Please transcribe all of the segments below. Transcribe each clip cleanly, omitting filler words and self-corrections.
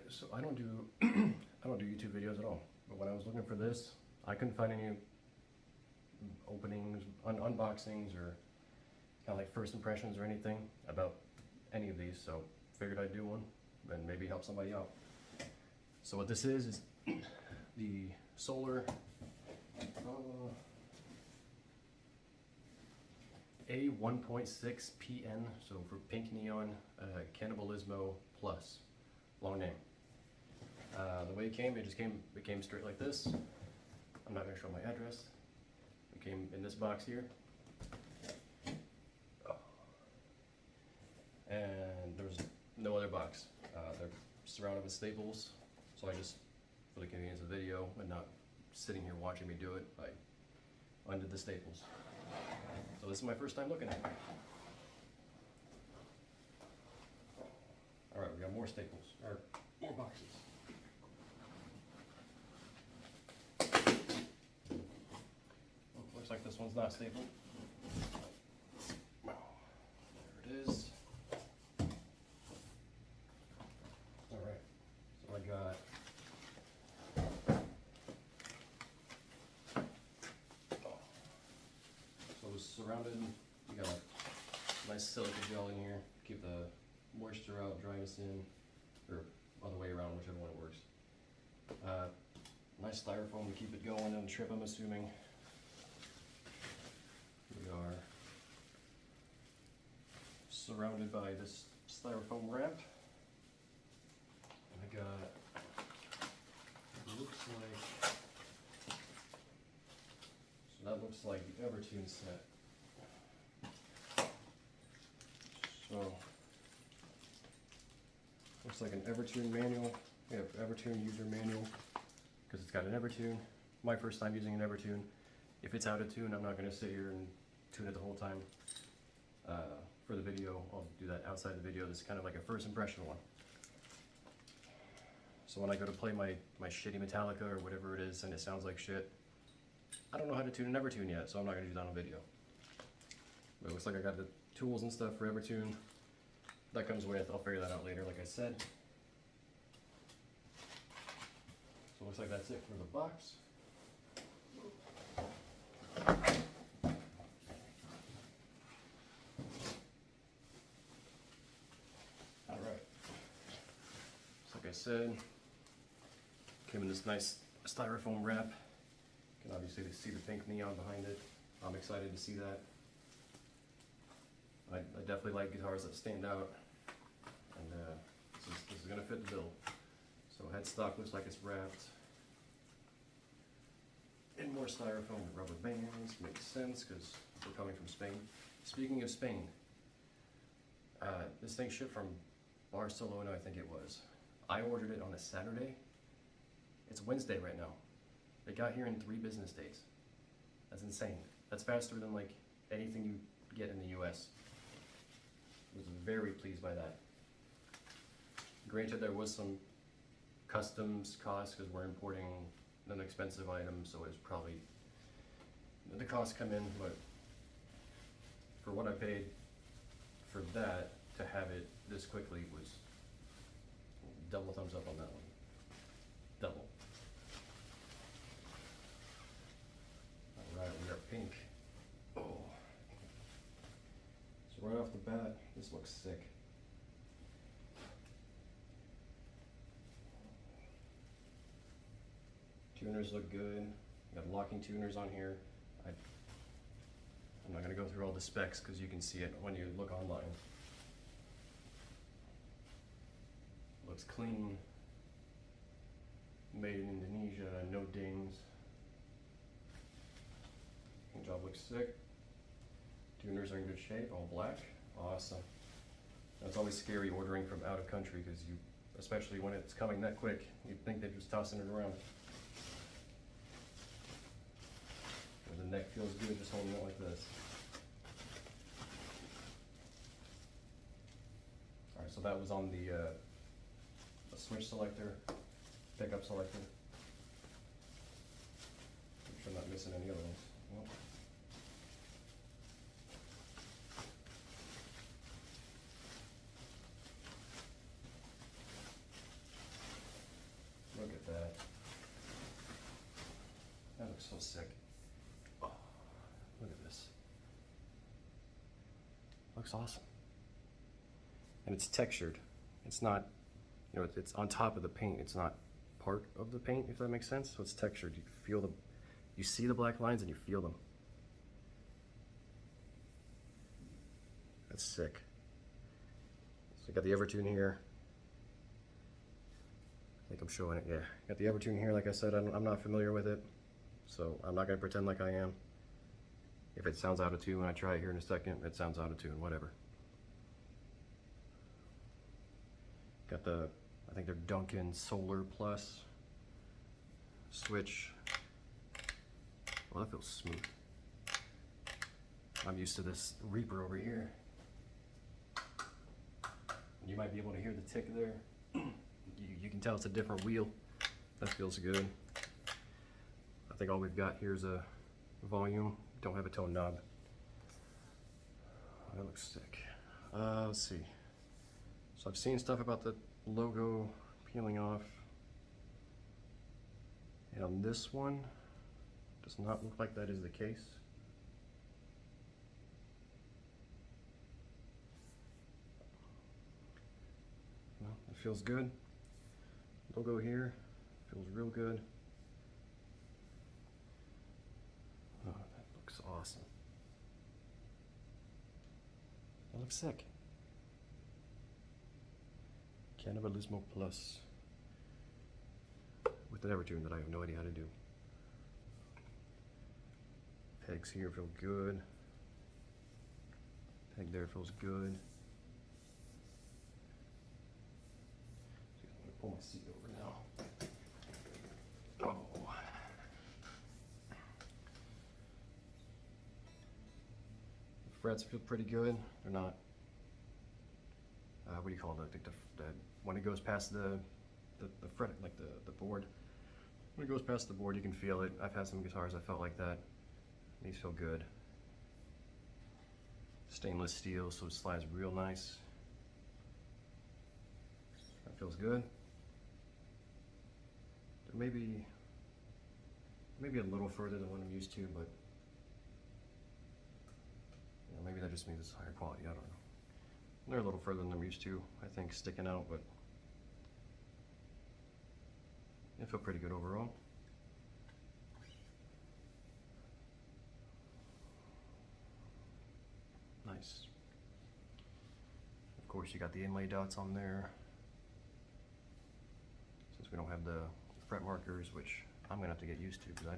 So I don't do I don't do YouTube videos at all. But when I was looking for this, I couldn't find any openings, unboxings, or kind of like first impressions or anything about any of these. So figured I'd do one and maybe help somebody out. So what this is the solar A1.6PN, so for pink neon, Canibalismo plus, long name. The way it came, it came straight like this. I'm not going to show my address. It came in this box here. And there was no other box. They're surrounded with staples, so I just, for the convenience of the video and not sitting here watching me do it, I undid the staples. So this is my first time looking at it. Alright, we got more staples, or more boxes. Oh, looks like this one's not stapled. There it is. Alright, so I got surrounded, you got a nice silica gel in here, keep the moisture out, dryness in, or other way around, whichever one it works. Nice styrofoam to keep it going on the trip, I'm assuming. We are surrounded by this styrofoam wrap. I got, it looks like, so that looks like the Evertune set. So, looks like an Evertune manual. We have Evertune user manual because it's got an Evertune. My first time using an Evertune. If it's out of tune, I'm not going to sit here and tune it the whole time. For the video, I'll do that outside the video. This is kind of like a first impression one. So when I go to play my shitty Metallica or whatever it is and it sounds like shit, I don't know how to tune an Evertune yet, so I'm not going to do that on video. But it looks like I got the tools and stuff for Evertune. That comes with, I'll figure that out later, like I said. So it looks like that's it for the box. Alright. So like I said, came in this nice styrofoam wrap. You can obviously see the pink neon behind it. I'm excited to see that. I definitely like guitars that stand out, and this is going to fit the bill. So headstock looks like it's wrapped in more styrofoam and rubber bands. Makes sense because we're coming from Spain. Speaking of Spain, this thing shipped from Barcelona, I think it was. I ordered it on a Saturday. It's Wednesday right now. It got here in 3 business days. That's insane. That's faster than like anything you get in the US. Was very pleased by that. Granted, there was some customs costs because we're importing an expensive item, so it's probably the costs come in, but for what I paid for that, to have it this quickly was double thumbs up on that one. Double. Alright, we are pink. Oh. So right off the bat, this looks sick. Tuners look good. Got locking tuners on here. I'm not going to go through all the specs because you can see it when you look online. Looks clean. Made in Indonesia, no dings. Paint job looks sick. Tuners are in good shape, all black. Awesome. That's always scary ordering from out of country because you, especially when it's coming that quick, you'd think they're just tossing it around. The neck feels good just holding it like this. Alright, so that was on the switch selector, pickup selector. Make sure I'm not missing any other ones. Nope. so sick. Oh, look at this. Looks awesome. And it's textured. It's not, you know, it's on top of the paint. It's not part of the paint, if that makes sense. So it's textured. You feel the, you see the black lines and you feel them. That's sick. So I got the Evertune here. I think I'm showing it, yeah. Got the Evertune here, like I said, I'm not familiar with it. So I'm not gonna pretend like I am. If it sounds out of tune when I try it here in a second, it sounds out of tune, whatever. Got the, I think they're Duncan Solar Plus switch. Well, that feels smooth. I'm used to this Reaper over here. You might be able to hear the tick there. You can tell it's a different wheel. That feels good. I think all we've got here is a volume. Don't have a tone knob. That looks sick. Let's see. So I've seen stuff about the logo peeling off. And on this one, does not look like that is the case. Well, it feels good. Logo here feels real good. Oh, that looks awesome. That looks sick. Canibalismo Plus with an Evertune that I have no idea how to do. Pegs here feel good. Peg there feels good. I'm gonna pull my seat over now. Oh. The frets feel pretty good. They're not. What do you call it? The when it goes past the fret, like the board. When it goes past the board, you can feel it. I've had some guitars I felt like that. These feel good. Stainless steel, so it slides real nice. That feels good. There may be maybe a little further than what I'm used to, but you know, maybe that just means it's higher quality. I don't know. They're a little further than I'm used to, I think, sticking out, but they feel pretty good overall. Nice. Of course, you got the inlay dots on there. Since we don't have the fret markers, which I'm gonna have to get used to because I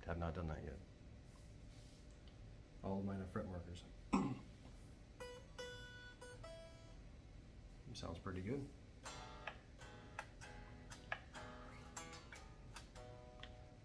have not done that yet. All of mine have fret markers. Sounds pretty good.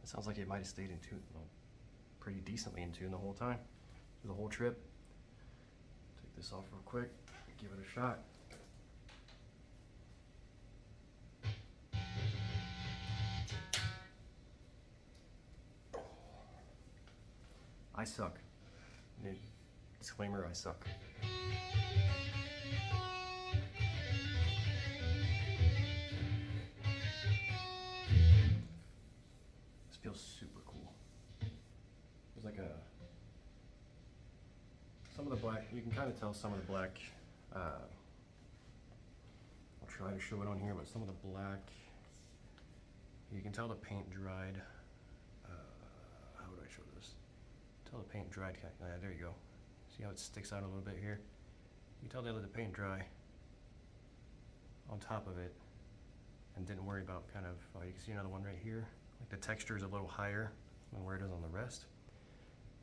It sounds like it might have stayed in tune, well, pretty decently in tune the whole time, through the whole trip. Take this off real quick, give it a shot. I suck. Disclaimer, I suck. Feels super cool. There's like some of the black, you can kind of tell some of the black, I'll try to show it on here, but some of the black, you can tell the paint dried. How would I show this? Tell the paint dried, there you go. See how it sticks out a little bit here? You can tell they let the paint dry on top of it and didn't worry about kind of, you can see another one right here. Like the texture is a little higher than where it is on the rest,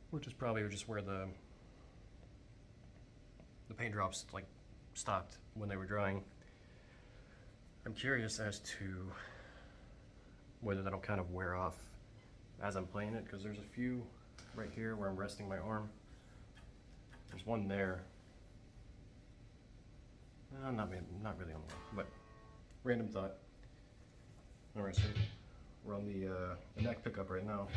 which is probably just where the paint drops like stopped when they were drying. I'm curious as to whether that'll kind of wear off as I'm playing it, because there's a few right here where I'm resting my arm. There's one there. Not really on the way, but random thought. All right, so we're on the neck pickup right now.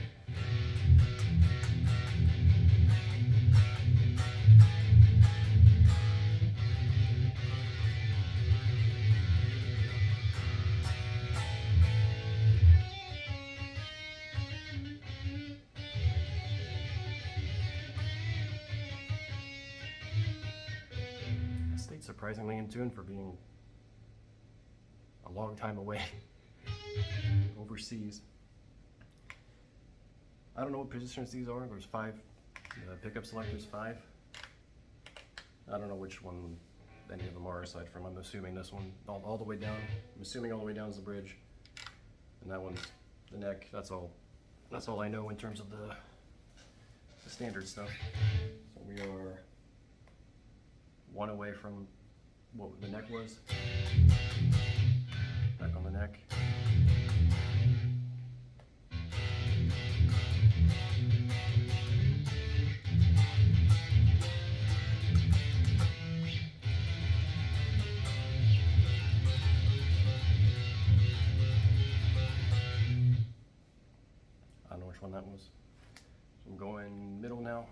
States, surprisingly in tune for being a long time away overseas. I don't know what positions these are. There's 5. The pickup selector's 5. I don't know which one any of them are aside from, I'm assuming this one all the way down. I'm assuming all the way down is the bridge, and that one's the neck. That's all I know in terms of the standard stuff. So we are 1 away from what the neck was. Back on the neck. I don't know which one that was. So I'm going middle now.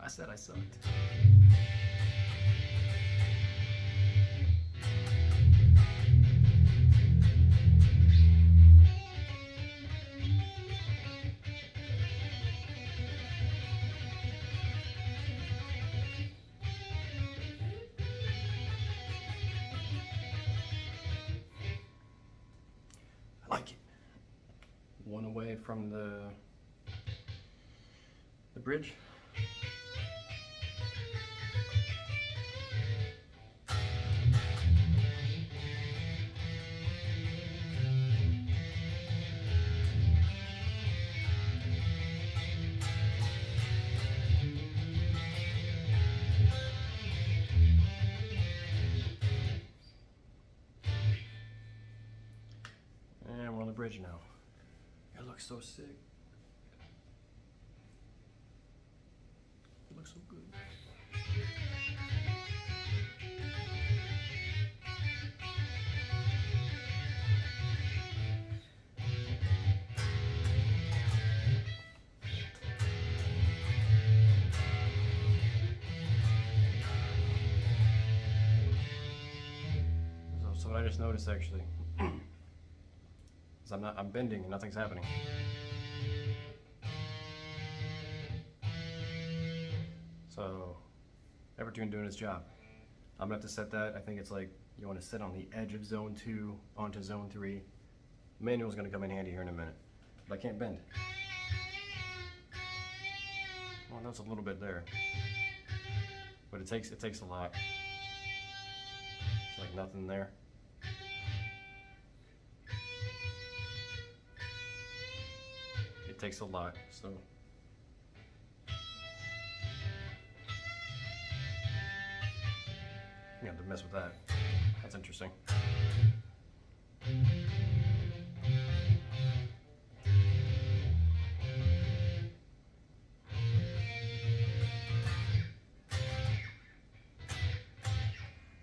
I said I sucked. I like it. 1 away from the bridge. And we're on the bridge now. It looks so sick. It looks so good. So what I just noticed actually is I'm bending and nothing's happening. So Evertune doing its job. I'm gonna have to set that. I think it's like you want to set on the edge of zone 2 onto zone 3. Manual's gonna come in handy here in a minute, but I can't bend. Well, that's a little bit there, but it takes a lot. It's like nothing there. It takes a lot, so. You have to mess with that. That's interesting.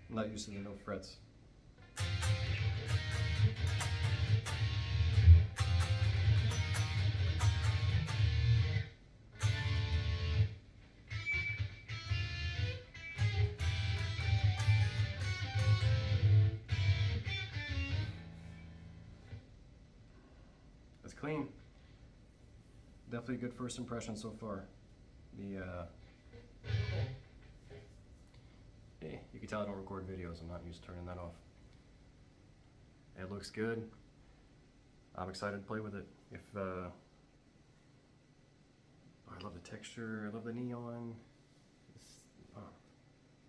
I'm not used to the no frets. It's clean. Definitely a good first impression so far. You can tell I don't record videos. I'm not used to turning that off. It looks good. I'm excited to play with it. I love the texture. I love the neon.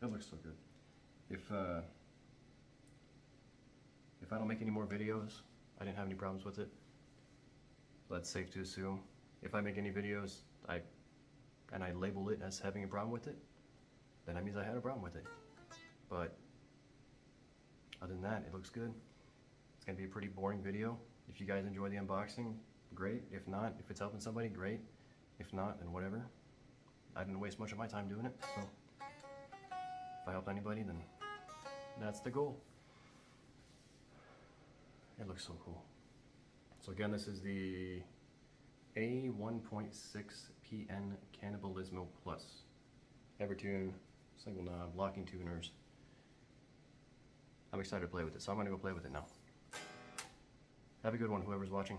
It looks so good. If I don't make any more videos, I didn't have any problems with it. That's safe to assume. If I make any videos, and I label it as having a problem with it, then that means I had a problem with it. But other than that, it looks good. It's gonna be a pretty boring video. If you guys enjoy the unboxing, great. If not, if it's helping somebody, great. If not, then whatever. I didn't waste much of my time doing it, so if I helped anybody, then that's the goal. It looks so cool. So again, this is the A1.6PN Canibalismo Plus. Evertune, single knob, locking tuners. I'm excited to play with it, so I'm gonna go play with it now. Have a good one, whoever's watching.